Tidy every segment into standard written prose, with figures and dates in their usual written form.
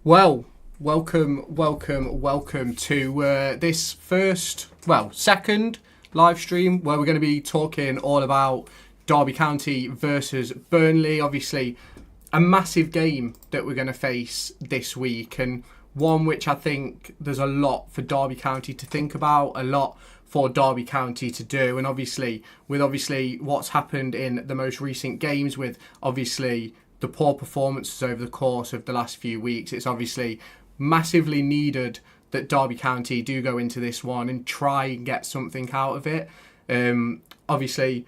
Well, welcome to this second live stream where we're going to be talking all about Derby County versus Burnley. Obviously, a massive game that we're going to face this week, and one which I think there's a lot for Derby County to think about, a lot for Derby County to do, and obviously what's happened in the most recent games, with obviously the poor performances over the course of the last few weeks, it's obviously massively needed that Derby County do go into this one and try and get something out of it. Obviously,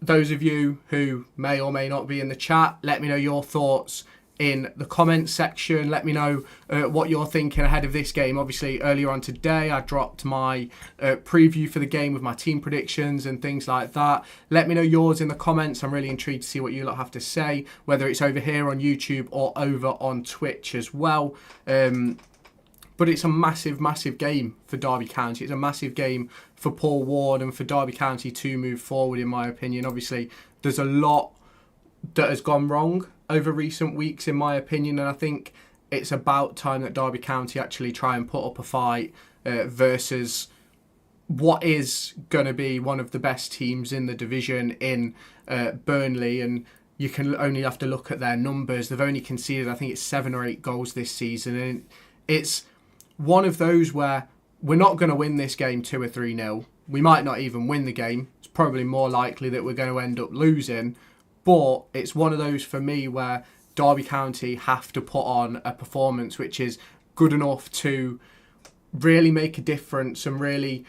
those of you who may or may not be in the chat, let me know your thoughts in the comments section. Let me know what you're thinking ahead of this game. Obviously, earlier on today, I dropped my preview for the game with my team predictions and things like that. Let me know yours in the comments. I'm really intrigued to see what you lot have to say, whether it's over here on YouTube or over on Twitch as well. But it's a massive game for Derby County. It's a massive game for Paul Ward and for Derby County to move forward, in my opinion. Obviously, there's a lot that has gone wrong over recent weeks, in my opinion, and I think it's about time that Derby County actually try and put up a fight versus what is going to be one of the best teams in the division in Burnley. And you can only have to look at their numbers. They've only conceded, I think it's 7 or 8 goals this season, and it's one of those where we're not going to win this game 2 or 3-0. We might not even win the game. It's probably more likely that we're going to end up losing. But it's one of those for me where Derby County have to put on a performance which is good enough to really make a difference and really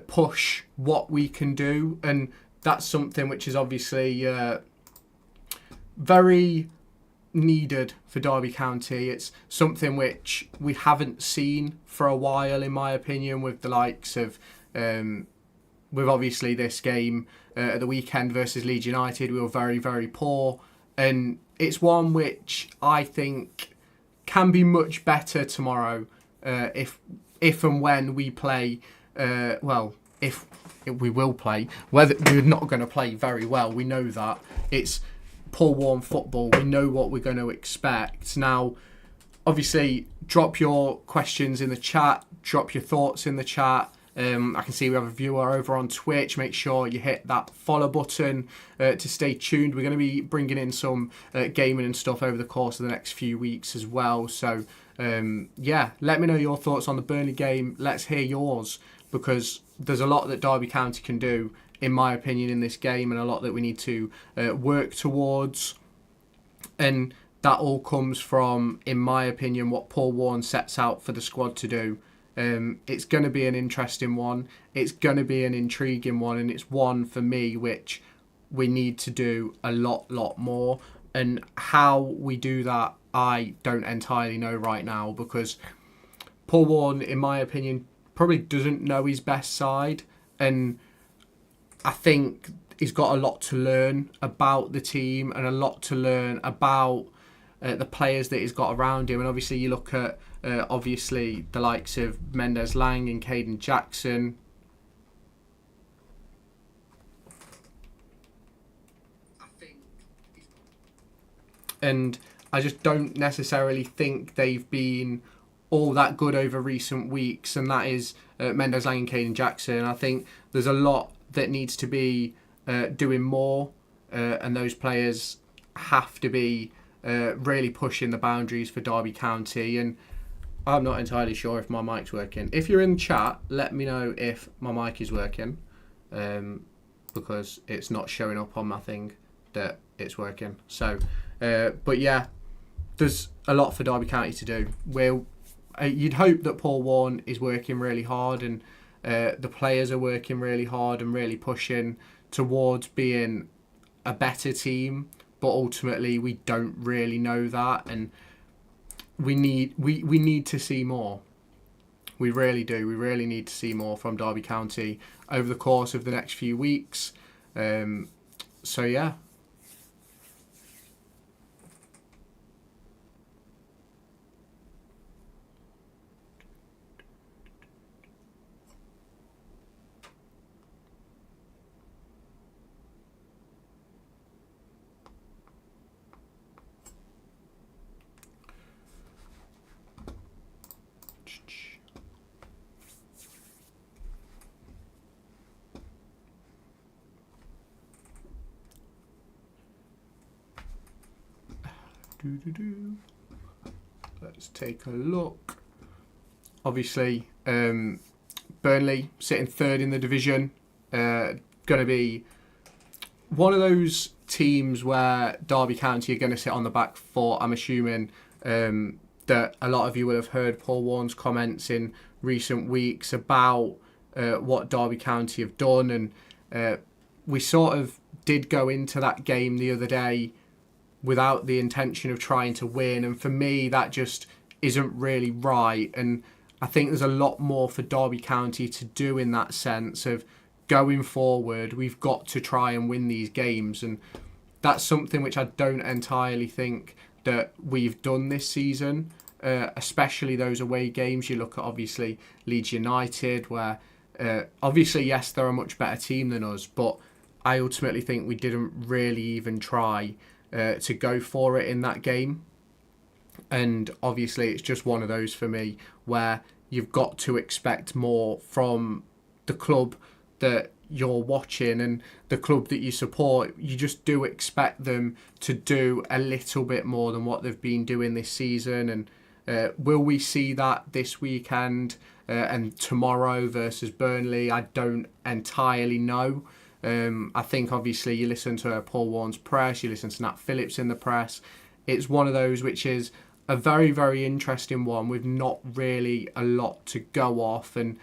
push what we can do. And that's something which is obviously very needed for Derby County. It's something which we haven't seen for a while, in my opinion, with the likes of with obviously this game at the weekend versus Leeds United. We were very poor, and it's one which I think can be much better tomorrow if and when we play if we will play. Whether we're not going to play very well, we know that. It's Paul Warren football. We know what we're going to expect. Now, obviously, drop your questions in the chat, drop your thoughts in the chat. I can see we have a viewer over on Twitch. Make sure you hit that follow button to stay tuned. We're going to be bringing in some gaming and stuff over the course of the next few weeks as well. So, let me know your thoughts on the Burnley game. Let's hear yours, because there's a lot that Derby County can do, in my opinion, in this game, and a lot that we need to work towards. And that all comes from, in my opinion, what Paul Warren sets out for the squad to do. It's going to be an interesting one. It's going to be an intriguing one, and it's one for me which we need to do a lot more. And how we do that, I don't entirely know right now, because Paul Warren, in my opinion, probably doesn't know his best side, and I think he's got a lot to learn about the team and a lot to learn about the players that he's got around him. And obviously you look at the likes of Mendes Lang and Caden Jackson. And I just don't necessarily think they've been all that good over recent weeks, and that is Mendes Lang and Caden Jackson. I think there's a lot that needs to be doing more, and those players have to be really pushing the boundaries for Derby County. And I'm not entirely sure if my mic's working. If you're in chat, let me know if my mic is working, because it's not showing up on my thing that it's working. So, but yeah, there's a lot for Derby County to do. You'd hope that Paul Warren is working really hard, and the players are working really hard and really pushing towards being a better team. But ultimately, we don't really know that, and we need to see more. We really do. We really need to see more from Derby County over the course of the next few weeks. So yeah. Let's take a look. Obviously, Burnley sitting third in the division. Going to be one of those teams where Derby County are going to sit on the back foot. I'm assuming that a lot of you will have heard Paul Warne's comments in recent weeks about what Derby County have done, and we sort of did go into that game the other day without the intention of trying to win, and for me that just isn't really right. And I think there's a lot more for Derby County to do in that sense of going forward. We've got to try and win these games, and that's something which I don't entirely think that we've done this season, especially those away games. You look at obviously Leeds United, where obviously yes, they're a much better team than us, but I ultimately think we didn't really even try to go for it in that game. And obviously it's just one of those for me where you've got to expect more from the club that you're watching and the club that you support. You just do expect them to do a little bit more than what they've been doing this season. And will we see that this weekend and tomorrow versus Burnley? I don't entirely know. I think obviously you listen to Paul Warne's press, you listen to Nat Phillips in the press. It's one of those which is a very, very interesting one with not really a lot to go off, and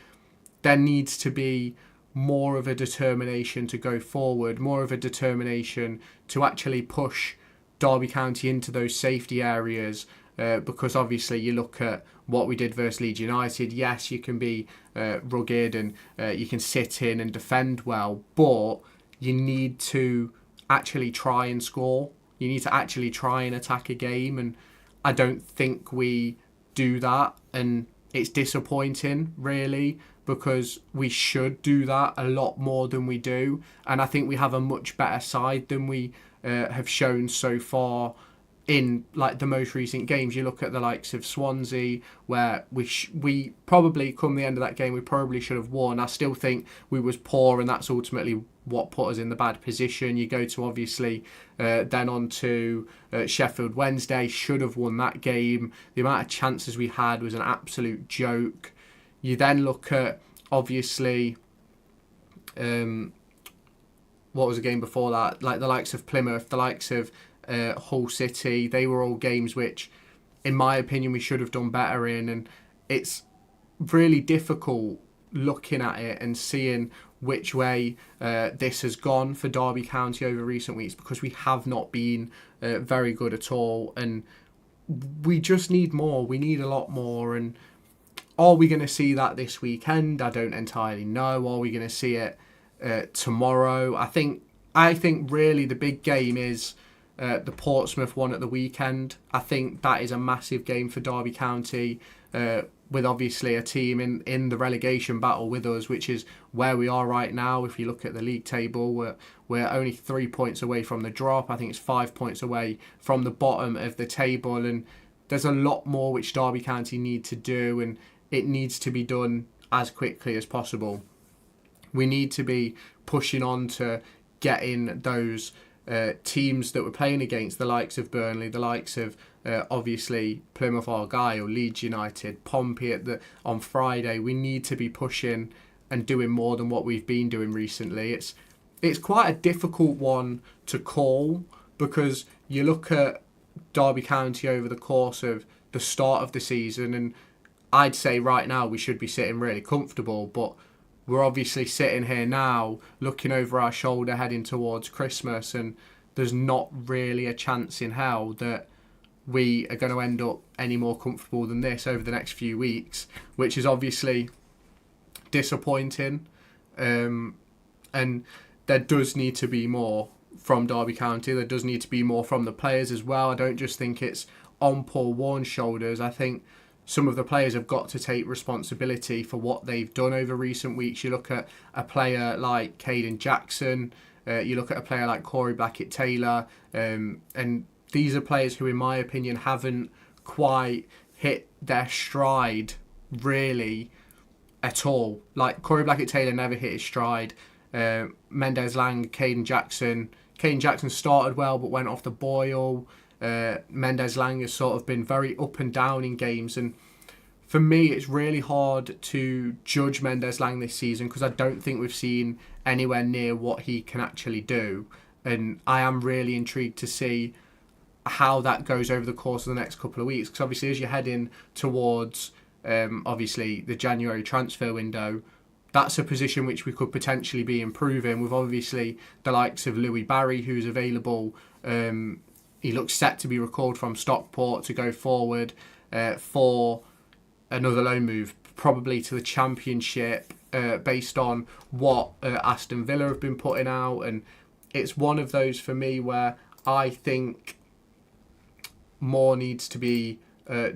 there needs to be more of a determination to go forward, more of a determination to actually push Derby County into those safety areas, because obviously you look at what we did versus Leeds United. Yes, you can be rugged and you can sit in and defend well, but you need to actually try and score. You need to actually try and attack a game, and I don't think we do that, and it's disappointing really, because we should do that a lot more than we do, and I think we have a much better side than we have shown so far in like the most recent games. You look at the likes of Swansea, where we probably, come the end of that game, we probably should have won. I still think we was poor, and that's ultimately what put us in the bad position. You go to obviously then on to Sheffield Wednesday, should have won that game. The amount of chances we had was an absolute joke. You then look at obviously what was the game before that, like the likes of Plymouth, the likes of Hull City. They were all games which in my opinion we should have done better in, and it's really difficult looking at it and seeing which way this has gone for Derby County over recent weeks, because we have not been very good at all, and we just need more. We need a lot more. And are we going to see that this weekend? I don't entirely know. Are we going to see it tomorrow? I think really the big game is the Portsmouth one at the weekend. I think that is a massive game for Derby County, with obviously a team in the relegation battle with us, which is where we are right now. If you look at the league table, we're only 3 points away from the drop. I think it's 5 points away from the bottom of the table, and there's a lot more which Derby County need to do, and it needs to be done as quickly as possible. We need to be pushing on to getting those teams that we're playing against, the likes of Burnley, the likes of obviously Plymouth Argyle, Leeds United, Pompey on Friday. We need to be pushing and doing more than what we've been doing recently. It's quite a difficult one to call, because you look at Derby County over the course of the start of the season, and I'd say right now we should be sitting really comfortable, but we're obviously sitting here now looking over our shoulder heading towards Christmas, and there's not really a chance in hell that we are going to end up any more comfortable than this over the next few weeks, which is obviously disappointing. And there does need to be more from Derby County. There does need to be more from the players as well. I don't just think it's on Paul Warne's shoulders. I think some of the players have got to take responsibility for what they've done over recent weeks. You look at a player like Caden Jackson, you look at a player like Corey Blackett-Taylor, and these are players who, in my opinion, haven't quite hit their stride really at all. Like Corey Blackett-Taylor never hit his stride. Mendes Lang, Caden Jackson started well but went off the boil. Mendes-Lang has sort of been very up and down in games, and for me it's really hard to judge Mendes-Lang this season because I don't think we've seen anywhere near what he can actually do, and I am really intrigued to see how that goes over the course of the next couple of weeks, because obviously as you're heading towards obviously the January transfer window, that's a position which we could potentially be improving with obviously the likes of Louis Barry, who's available. He looks set to be recalled from Stockport to go forward for another loan move, probably to the Championship, based on what Aston Villa have been putting out. And it's one of those for me where I think more needs to be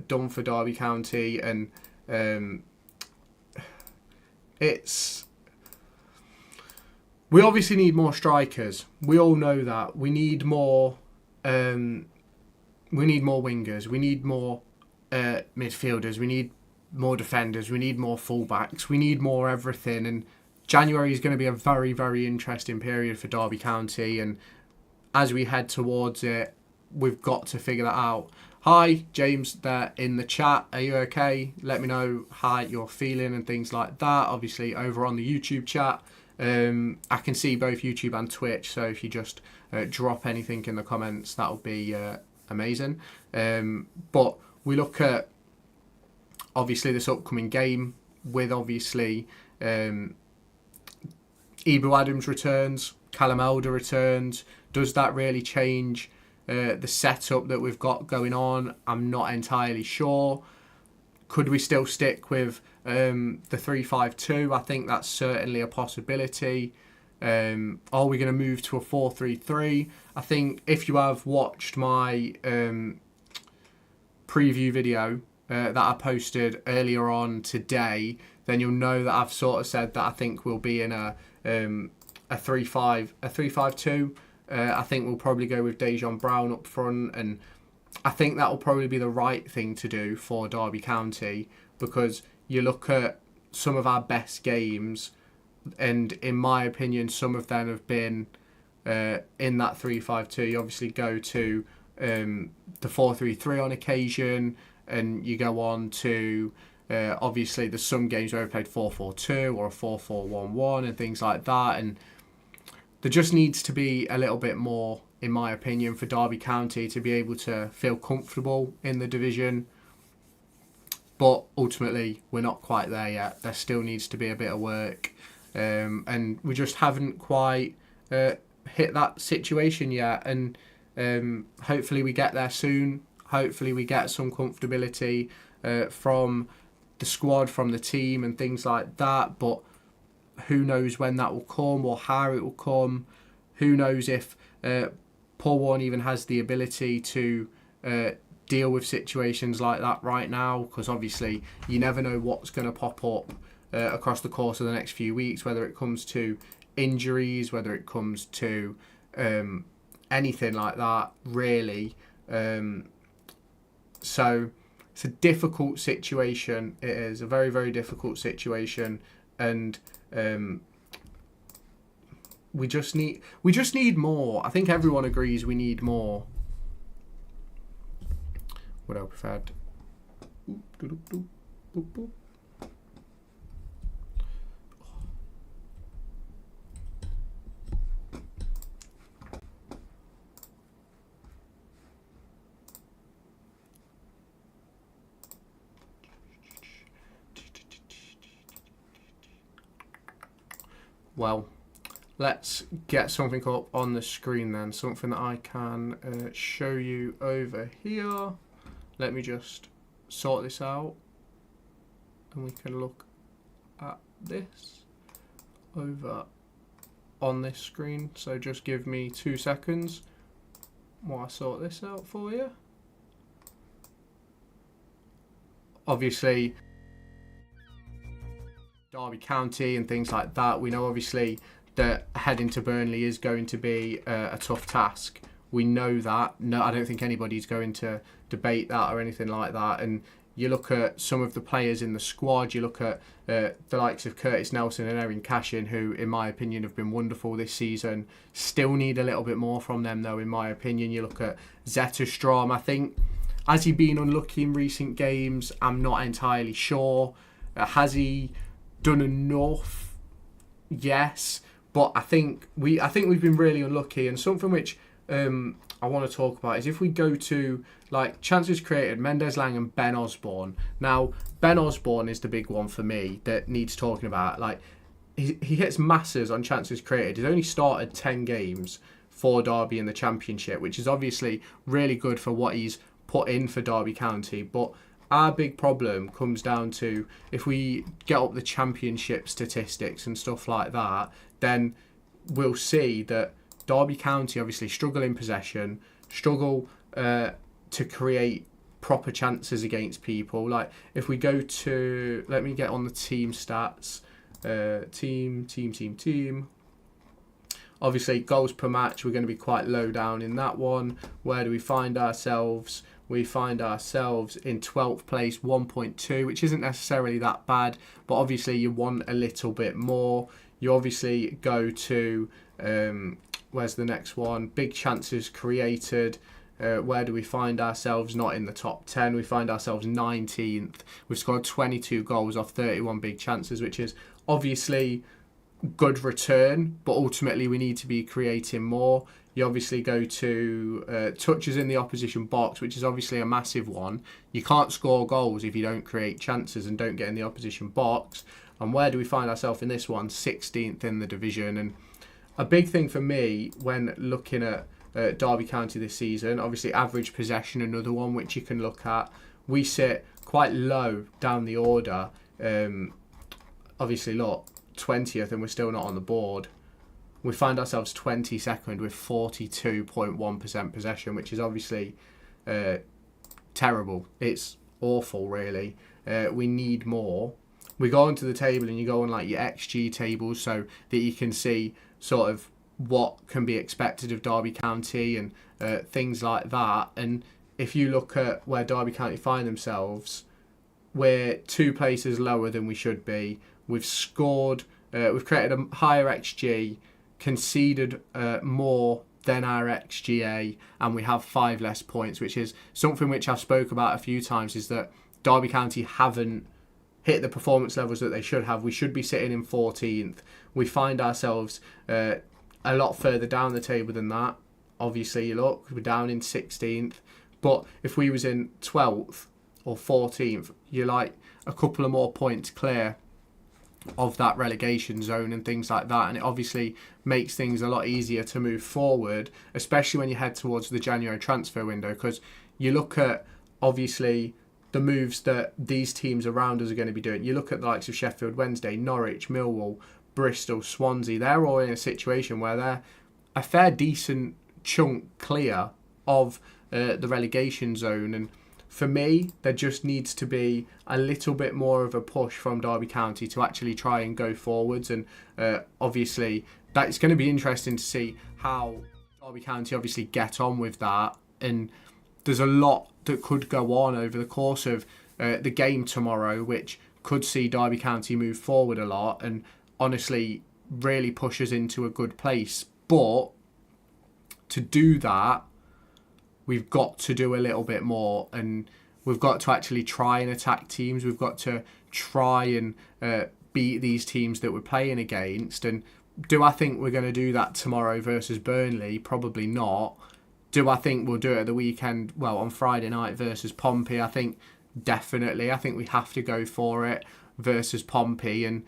done for Derby County, and we obviously need more strikers. We all know that. We need more wingers. We need more midfielders. We need more defenders. We need more fullbacks. We need more everything. And January is going to be a very, very interesting period for Derby County. And as we head towards it, we've got to figure that out. Hi, James, there in the chat. Are you okay? Let me know how you're feeling and things like that. Obviously, over on the YouTube chat, I can see both YouTube and Twitch. So if you just drop anything in the comments, that'll be amazing. But we look at obviously this upcoming game with obviously Ibu Adams returns, Callum Elder returns. Does that really change the setup that we've got going on? I'm not entirely sure. Could we still stick with the 3-5-2? I think that's certainly a possibility. Are we going to move to a 4-3-3? I think if you have watched my preview video that I posted earlier on today, then you'll know that I've sort of said that I think we'll be in a 3-5-2. I think we'll probably go with Dejan Brown up front, and I think that will probably be the right thing to do for Derby County, because you look at some of our best games, and in my opinion, some of them have been in that 3-5-2. You obviously go to the 4-3-3 on occasion, and you go on to obviously there's some games where we played 4-4-2 or a 4-4-1-1 and things like that, and there just needs to be a little bit more, in my opinion, for Derby County to be able to feel comfortable in the division. But ultimately, we're not quite there yet. There still needs to be a bit of work. And we just haven't quite hit that situation yet. And hopefully we get there soon. Hopefully we get some comfortability from the squad, from the team and things like that. But who knows when that will come or how it will come. Who knows if Paul Warne even has the ability to deal with situations like that right now, because obviously you never know what's going to pop up across the course of the next few weeks, whether it comes to injuries, whether it comes to anything like that, really. So it's a difficult situation. It is a very, very difficult situation, and we just need more. I think everyone agrees we need more. Would I preferred? Well, let's get something up on the screen then. Something that I can show you over here. Let me just sort this out, and we can look at this over on this screen. So just give me 2 seconds while I sort this out for you. Obviously, Derby County and things like that, we know obviously that heading to Burnley is going to be a tough task. We know that. No, I don't think anybody's going to debate that or anything like that. And You look at some of the players in the squad. You look at the likes of Curtis Nelson and Erin Cashin, who, in my opinion, have been wonderful this season. Still need a little bit more from them, though, in my opinion. You look at Zetterstrom. I think, has he been unlucky in recent games? I'm not entirely sure. Has he done enough? Yes, but I think we've been really unlucky. And something which I want to talk about is if we go to like chances created, Mendes-Lang and Ben Osborne. Now, Ben Osborne is the big one for me that needs talking about. Like he hits masses on chances created. He's only started 10 games for Derby in the Championship, which is obviously really good for what he's put in for Derby County. But our big problem comes down to if we get up the Championship statistics and stuff like that, then we'll see that Derby County obviously struggle in possession, struggle to create proper chances against people. Like if we go to, let me get on the team stats, team. Obviously goals per match, we're going to be quite low down in that one. Where do we find ourselves? We find ourselves in 12th place, 1.2, which isn't necessarily that bad, but obviously you want a little bit more. You obviously go to, where's the next one? Big chances created. Where do we find ourselves? Not in the top 10. We find ourselves 19th. We've scored 22 goals off 31 big chances, which is obviously good return, but ultimately we need to be creating more. You obviously go to touches in the opposition box, which is obviously a massive one. You can't score goals if you don't create chances and don't get in the opposition box. And where do we find ourselves in this one? 16th in the division. And a big thing for me when looking at Derby County this season, obviously average possession, another one which you can look at. We sit quite low down the order. Obviously, look, 20th and we're still not on the board. We find ourselves 22nd with 42.1% possession, which is obviously terrible. It's awful, really. We need more. We go onto the table and you go on like your XG tables so that you can see sort of what can be expected of Derby County and things like that. And if you look at where Derby County find themselves, we're 2 places lower than we should be. We've scored, we've created a higher XG, conceded more than our XGA, and we have 5 less points, which is something which I've spoke about a few times, is that Derby County haven't hit the performance levels that they should have. We should be sitting in 14th. We find ourselves a lot further down the table than that. Obviously, look, we're down in 16th. But if we was in 12th or 14th, you're like a couple of more points clear of that relegation zone and things like that. And it obviously makes things a lot easier to move forward, especially when you head towards the January transfer window, because you look at, obviously, the moves that these teams around us are going to be doing. You look at the likes of Sheffield Wednesday, Norwich, Millwall, Bristol, Swansea. They're all in a situation where they're a fair decent chunk clear of the relegation zone. And for me, there just needs to be a little bit more of a push from Derby County to actually try and go forwards. And obviously, that's going to be interesting to see how Derby County obviously get on with that. And there's a lot that could go on over the course of the game tomorrow, which could see Derby County move forward a lot and honestly really push us into a good place. But to do that, we've got to do a little bit more, and we've got to actually try and attack teams. We've got to try and beat these teams that we're playing against. And do I think we're going to do that tomorrow versus Burnley? Probably not. Do I think we'll do it at the weekend? Well, on Friday night versus Pompey, I think definitely. I think we have to go for it versus Pompey. And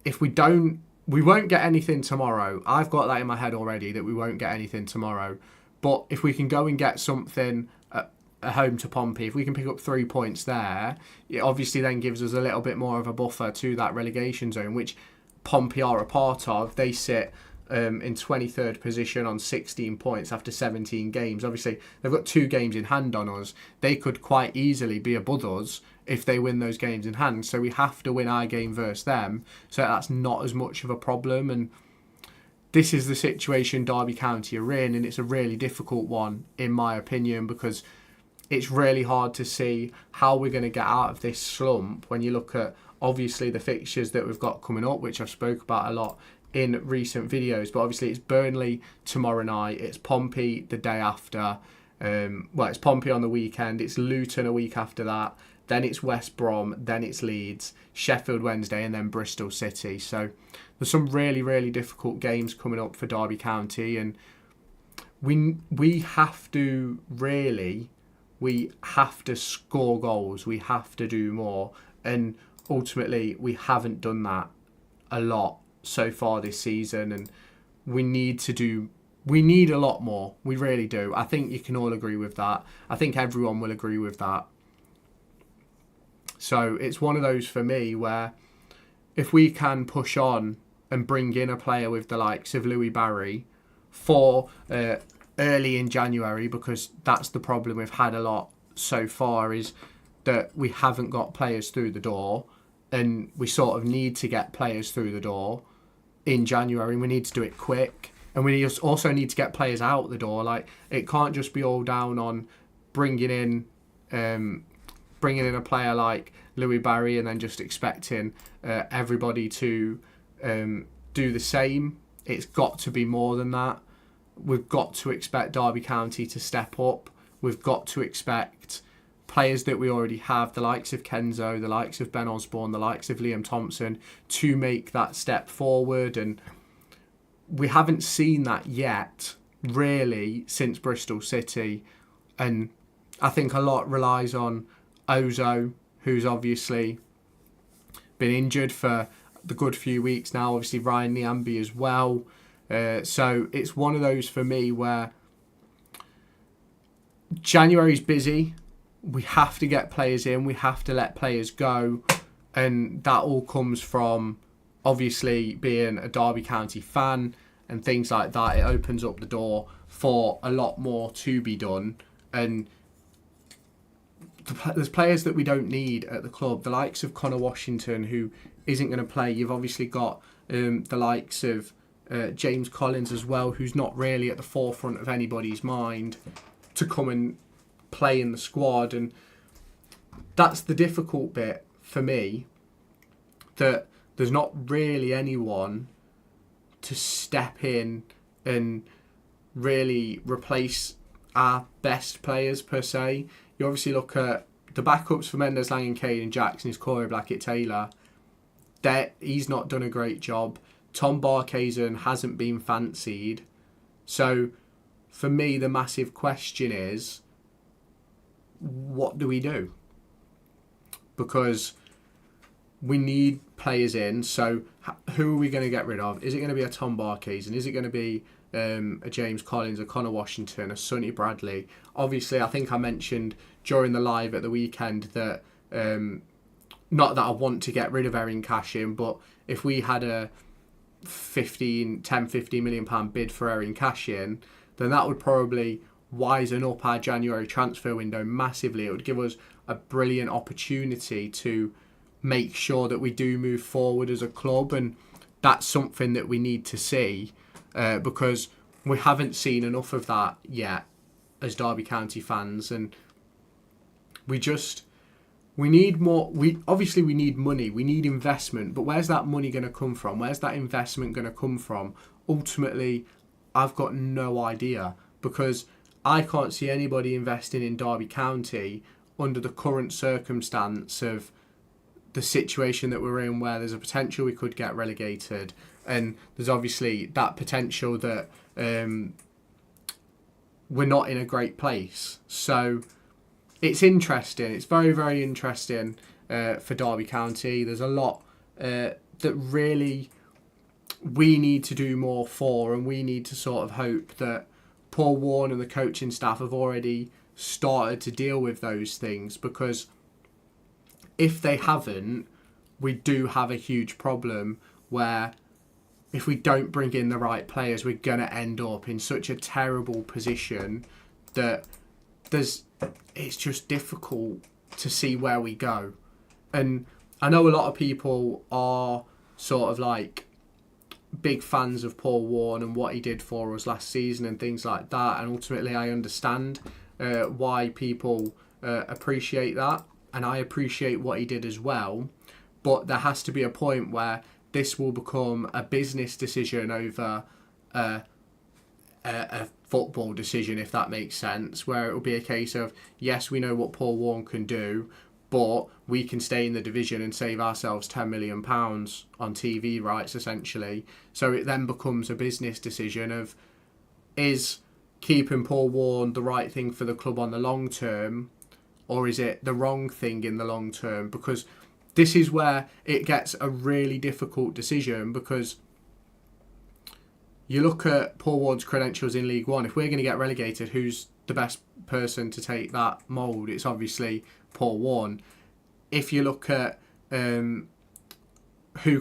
if we don't, we won't get anything tomorrow. I've got that in my head already, that we won't get anything tomorrow. But if we can go and get something at home to Pompey, if we can pick up 3 points there, it obviously then gives us a little bit more of a buffer to that relegation zone, which Pompey are a part of. They sit in 23rd position on 16 points after 17 games. Obviously, they've got 2 games in hand on us. They could quite easily be above us if they win those games in hand. So we have to win our game versus them, so that's not as much of a problem. And this is the situation Derby County are in, and it's a really difficult one, in my opinion, because it's really hard to see how we're going to get out of this slump when you look at obviously the fixtures that we've got coming up, which I've spoke about a lot in recent videos. But obviously it's Burnley tomorrow night, it's Pompey the day after, it's Pompey on the weekend, it's Luton a week after that, then it's West Brom, then it's Leeds, Sheffield Wednesday, and then Bristol City. So there's some really, really difficult games coming up for Derby County, and we have to score goals. We have to do more, and ultimately we haven't done that a lot so far this season, and we need a lot more. We really do. I think you can all agree with that. I think everyone will agree with that. So it's one of those for me where if we can push on and bring in a player with the likes of Louis Barry for early in January, because that's the problem we've had a lot so far, is that we haven't got players through the door, and we sort of need to get players through the door in January, and we need to do it quick, and we also need to get players out the door. Like, it can't just be all down on bringing in a player like Louis Barry and then just expecting everybody to do the same. It's got to be more than that. We've got to expect Derby County to step up. We've got to expect players that we already have, the likes of Kenzo, the likes of Ben Osborne, the likes of Liam Thompson, to make that step forward. And we haven't seen that yet, really, since Bristol City. And I think a lot relies on Ozo, who's obviously been injured for the good few weeks now. Obviously, Ryan Niambi as well. So it's one of those for me where January's busy. We have to get players in. We have to let players go. And that all comes from obviously being a Derby County fan and things like that. It opens up the door for a lot more to be done. And there's players that we don't need at the club. The likes of Connor Washington, who isn't going to play. You've obviously got the likes of James Collins as well, who's not really at the forefront of anybody's mind to come and play in the squad. And that's the difficult bit for me, that there's not really anyone to step in and really replace our best players per se. You obviously look at the backups for Mendes, Lang and Caden Jackson is Corey Blackett-Taylor. He's not done a great job. Tom Barkhazen hasn't been fancied. So for me, the massive question is, what do we do? Because we need players in. So who are we going to get rid of? Is it going to be a Tom Barkhazen? Is it going to be a James Collins, a Connor Washington, a Sonny Bradley? Obviously, I think I mentioned during the live at the weekend that not that I want to get rid of Erin Cashin, but if we had a 15 million pound bid for Erin Cashin, then that would probably wisen up our January transfer window massively. It would give us a brilliant opportunity to make sure that we do move forward as a club, and that's something that we need to see, because we haven't seen enough of that yet as Derby County fans, and we need more. We need money, we need investment, but where's that money going to come from? Where's that investment going to come from? Ultimately, I've got no idea, because I can't see anybody investing in Derby County under the current circumstance of the situation that we're in, where there's a potential we could get relegated, and there's obviously that potential that we're not in a great place. So it's interesting. It's very, very interesting for Derby County. There's a lot that really we need to do more for, and we need to sort of hope that Paul Warne and the coaching staff have already started to deal with those things, because if they haven't, we do have a huge problem where if we don't bring in the right players, we're going to end up in such a terrible position that it's just difficult to see where we go. And I know a lot of people are sort of like big fans of Paul Warne and what he did for us last season and things like that, and ultimately I understand why people appreciate that, and I appreciate what he did as well. But there has to be a point where this will become a business decision over a football decision, if that makes sense, where it will be a case of, yes, we know what Paul Warne can do, but we can stay in the division and save ourselves £10 million on TV rights, essentially. So it then becomes a business decision of, is keeping Paul Warne the right thing for the club on the long term, or is it the wrong thing in the long term? Because this is where it gets a really difficult decision, because you look at Paul Warne's credentials in League One. If we're going to get relegated, who's the best person to take that mould? It's obviously Paul Warne. If you look at who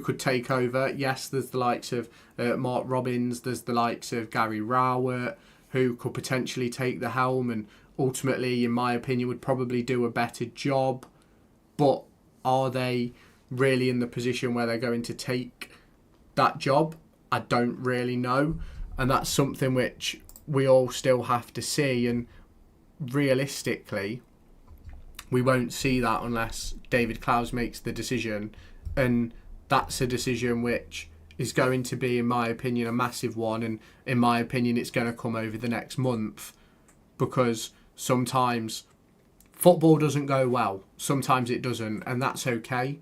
could take over, yes, there's the likes of Mark Robbins, there's the likes of Gary Rowett, who could potentially take the helm and ultimately, in my opinion, would probably do a better job. But are they really in the position where they're going to take that job? I don't really know. And that's something which we all still have to see. And realistically, we won't see that unless David Clowes makes the decision. And that's a decision which is going to be, in my opinion, a massive one. And in my opinion, it's going to come over the next month, because sometimes football doesn't go well. Sometimes it doesn't, and that's okay.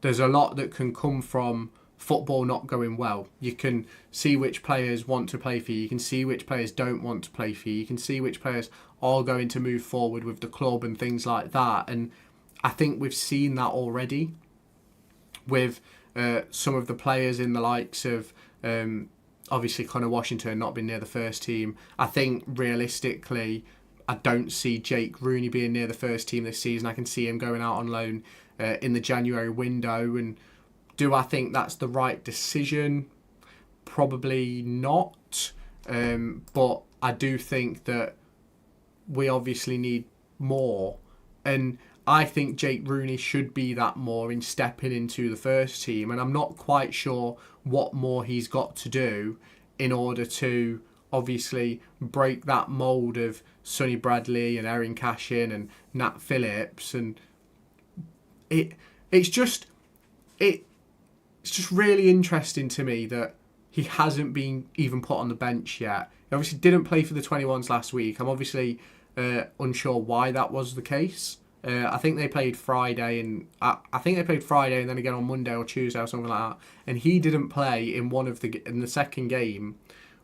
There's a lot that can come from football not going well. You can see which players want to play for you. You can see which players don't want to play for you. You can see which players are going to move forward with the club and things like that. And I think we've seen that already with some of the players in the likes of obviously Connor Washington not being near the first team. I think realistically, I don't see Jake Rooney being near the first team this season. I can see him going out on loan in the January window. And do I think that's the right decision? Probably not. But I do think that we obviously need more. And I think Jake Rooney should be that more in stepping into the first team. And I'm not quite sure what more he's got to do in order to obviously break that mould of Sonny Bradley and Erin Cashin and Nat Phillips. And it's just really interesting to me that he hasn't been even put on the bench yet. He obviously didn't play for the 21s last week. I'm obviously unsure why that was the case. I think they played Friday, and I think they played Friday and then again on Monday or Tuesday or something like that. And he didn't play in in the second game,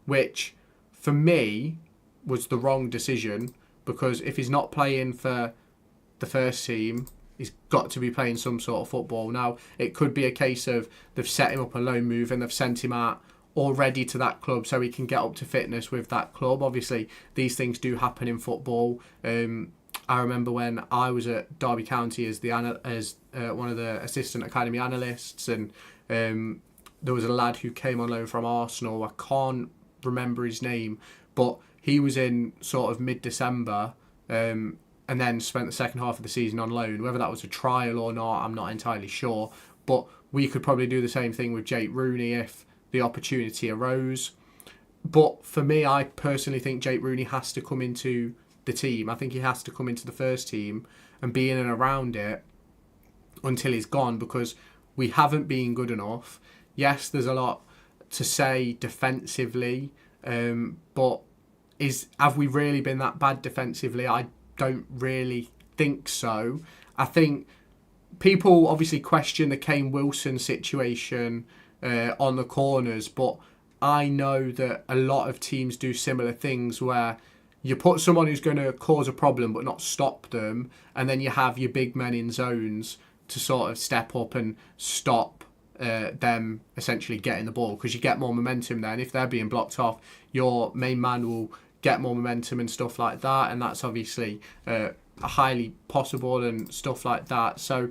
which for me was the wrong decision, because if he's not playing for the first team, he's got to be playing some sort of football. Now, it could be a case of they've set him up a loan move and they've sent him out already to that club so he can get up to fitness with that club. Obviously, these things do happen in football. I remember when I was at Derby County as one of the assistant academy analysts, and there was a lad who came on loan from Arsenal. I can't remember his name, but he was in sort of mid-December and then spent the second half of the season on loan. Whether that was a trial or not, I'm not entirely sure. But we could probably do the same thing with Jake Rooney if the opportunity arose. But for me, I personally think Jake Rooney has to come into the team. I think he has to come into the first team and be in and around it until he's gone, because we haven't been good enough. Yes, there's a lot to say defensively, but have we really been that bad defensively? I don't really think so. I think people obviously question the Kane Wilson situation on the corners, but I know that a lot of teams do similar things where you put someone who's going to cause a problem but not stop them, and then you have your big men in zones to sort of step up and stop them essentially getting the ball, because you get more momentum then. If they're being blocked off, your main man will get more momentum and stuff like that, and that's obviously highly possible and stuff like that. So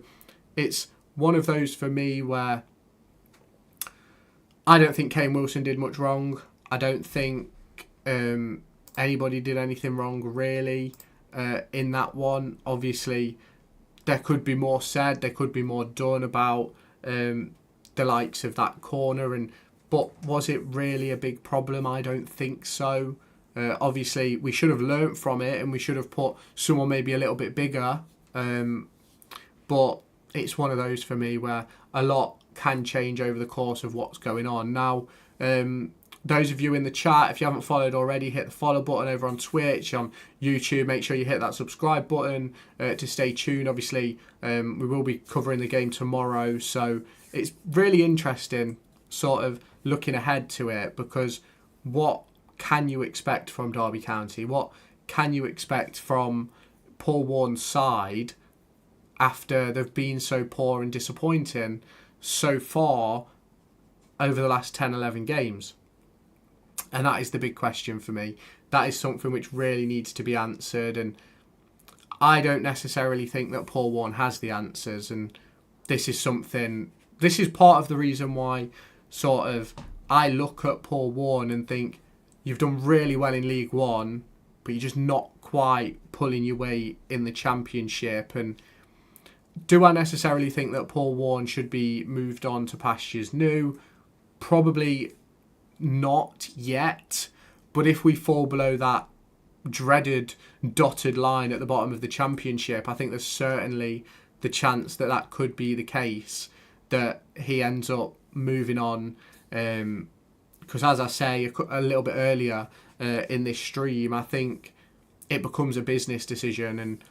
it's one of those for me where I don't think Kane Wilson did much wrong. I don't think anybody did anything wrong really in that one. Obviously, there could be more said, there could be more done about the likes of that corner, but was it really a big problem? I don't think so. Obviously, we should have learnt from it and we should have put someone maybe a little bit bigger. But it's one of those for me where a lot can change over the course of what's going on. Now, those of you in the chat, if you haven't followed already, hit the follow button over on Twitch, on YouTube. Make sure you hit that subscribe button to stay tuned. Obviously, we will be covering the game tomorrow. So it's really interesting sort of looking ahead to it, because what can you expect from Derby County? What can you expect from Paul Warne's side after they've been so poor and disappointing so far over the last 10, 11 games? And that is the big question for me. That is something which really needs to be answered. And I don't necessarily think that Paul Warne has the answers. And this is part of the reason why sort of I look at Paul Warne and think, you've done really well in League One, but you're just not quite pulling your weight in the Championship. And do I necessarily think that Paul Warne should be moved on to pastures new? Probably not yet. But if we fall below that dreaded dotted line at the bottom of the Championship, I think there's certainly the chance that that could be the case, that he ends up moving on. Because as I say a little bit earlier in this stream, I think it becomes a business decision, and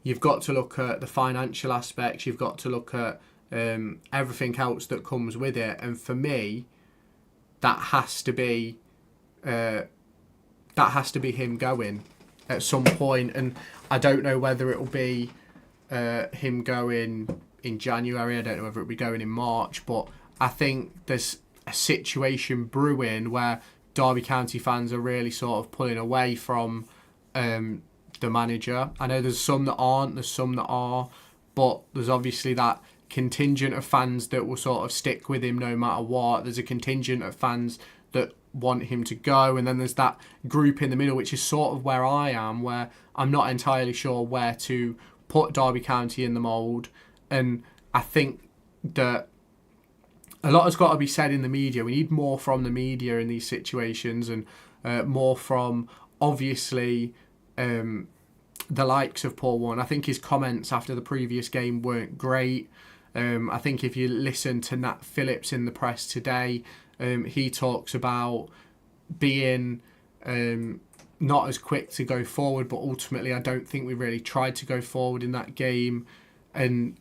you've got to look at the financial aspects. You've got to look at everything else that comes with it. And for me, that has to be him going at some point. And I don't know whether it will be him going in January. I don't know whether it'll be going in March. But I think there's a situation brewing where Derby County fans are really sort of pulling away from the manager. I know there's some that aren't, there's some that are, but there's obviously that contingent of fans that will sort of stick with him no matter what. There's a contingent of fans that want him to go, and then there's that group in the middle, which is sort of where I am, where I'm not entirely sure where to put Derby County in the mould. And I think that a lot has got to be said in the media. We need more from the media in these situations, and more from, obviously, the likes of Paul Warne. I think his comments after the previous game weren't great. I think if you listen to Nat Phillips in the press today, he talks about being not as quick to go forward, but ultimately I don't think we really tried to go forward in that game. And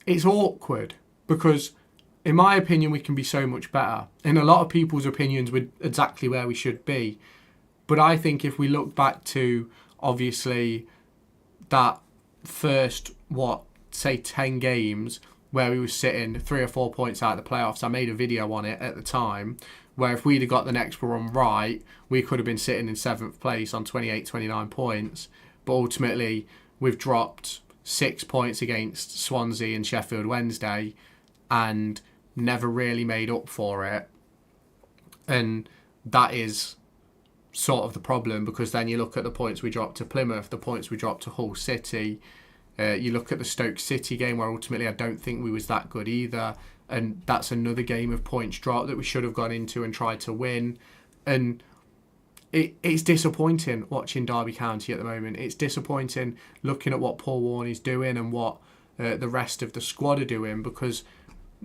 it's awkward, because in my opinion we can be so much better. In a lot of people's opinions, we're exactly where we should be. But I think if we look back to, obviously, that first, 10 games where we were sitting 3 or 4 points out of the playoffs, I made a video on it at the time, where if we'd have got the next run right, we could have been sitting in 7th place on 28, 29 points. But ultimately, we've dropped 6 points against Swansea and Sheffield Wednesday and never really made up for it. And that is sort of the problem, because then you look at the points we dropped to Plymouth, the points we dropped to Hull City. You look at the Stoke City game, where ultimately I don't think we was that good either. And that's another game of points dropped that we should have gone into and tried to win. And it's disappointing watching Derby County at the moment. It's disappointing looking at what Paul Warne is doing and what the rest of the squad are doing, because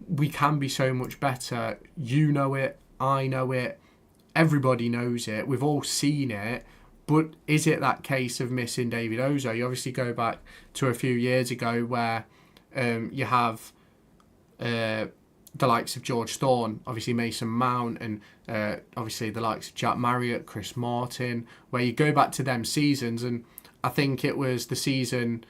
we can be so much better. You know it, I know it, everybody knows it, we've all seen it. But is it that case of missing David Ozo? You obviously go back to a few years ago where you have the likes of George Thorne, obviously Mason Mount, and obviously the likes of Jack Marriott, Chris Martin, where you go back to them seasons. And I think it was the season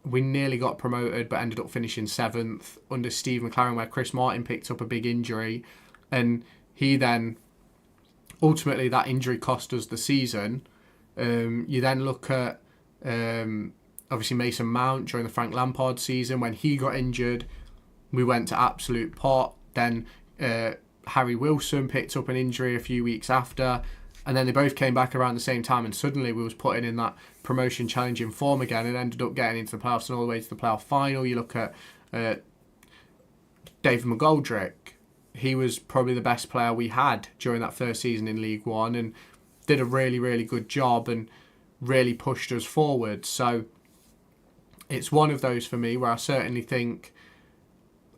we nearly got promoted but ended up finishing 7th under Steve McLaren, where Chris Martin picked up a big injury, and he then ultimately that injury cost us the season. You then look at obviously Mason Mount during the Frank Lampard season. When he got injured, we went to absolute pot. Then Harry Wilson picked up an injury a few weeks after, and then they both came back around the same time, and suddenly we was putting in that promotion challenging form again and ended up getting into the playoffs and all the way to the playoff final. You look at David McGoldrick. he was probably the best player we had during that first season in League One and did a really, really good job and really pushed us forward. So it's one of those for me where I certainly think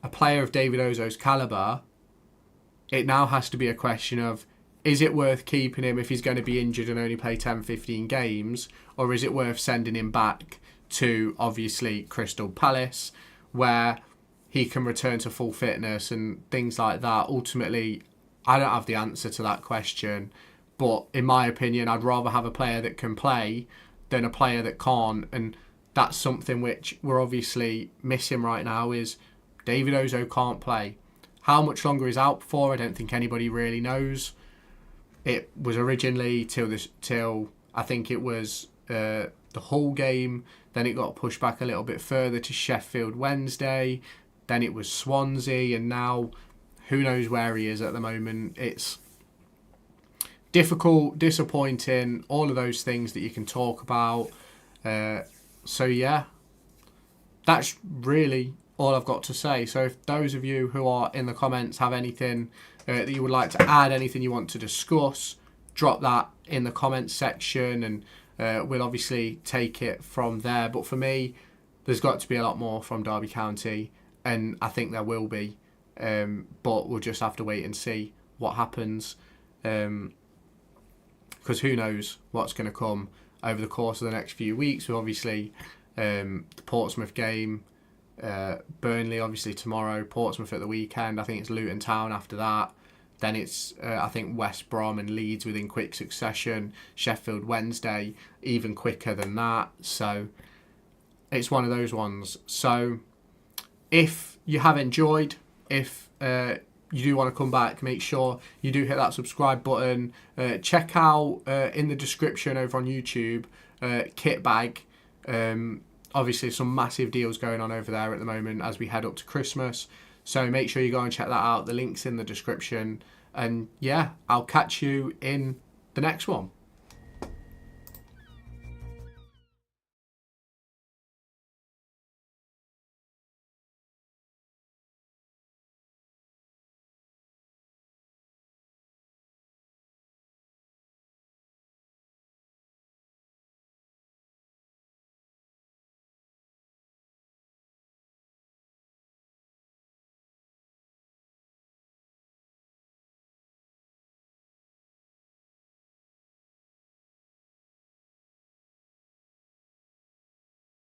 a player of David Ozo's calibre, it now has to be a question of, is it worth keeping him if he's going to be injured and only play 10, 15 games? Or is it worth sending him back to, obviously, Crystal Palace, where he can return to full fitness and things like that? Ultimately, I don't have the answer to that question. But in my opinion, I'd rather have a player that can play than a player that can't. And that's something which we're obviously missing right now, is David Ozo can't play. How much longer he's out for, I don't think anybody really knows. It was originally till I think it was the Hull game. Then it got pushed back a little bit further to Sheffield Wednesday. Then it was Swansea, and now who knows where he is at the moment. It's difficult, disappointing, all of those things that you can talk about. So yeah, that's really all I've got to say. So if those of you who are in the comments have anything that you would like to add, anything you want to discuss, drop that in the comments section, and we'll obviously take it from there. But for me, there's got to be a lot more from Derby County, and I think there will be, but we'll just have to wait and see what happens, because who knows what's going to come over the course of the next few weeks. So obviously the Portsmouth game, Burnley obviously tomorrow, Portsmouth at the weekend, I think it's Luton Town after that, then it's I think West Brom and Leeds within quick succession, Sheffield Wednesday even quicker than that. So it's one of those ones. So if you have enjoyed, if you do want to come back, make sure you do hit that subscribe button. Check out in the description over on YouTube, Kit Bag. Obviously some massive deals going on over there at the moment as we head up to Christmas. So make sure you go and check that out. The link's in the description. And yeah, I'll catch you in the next one.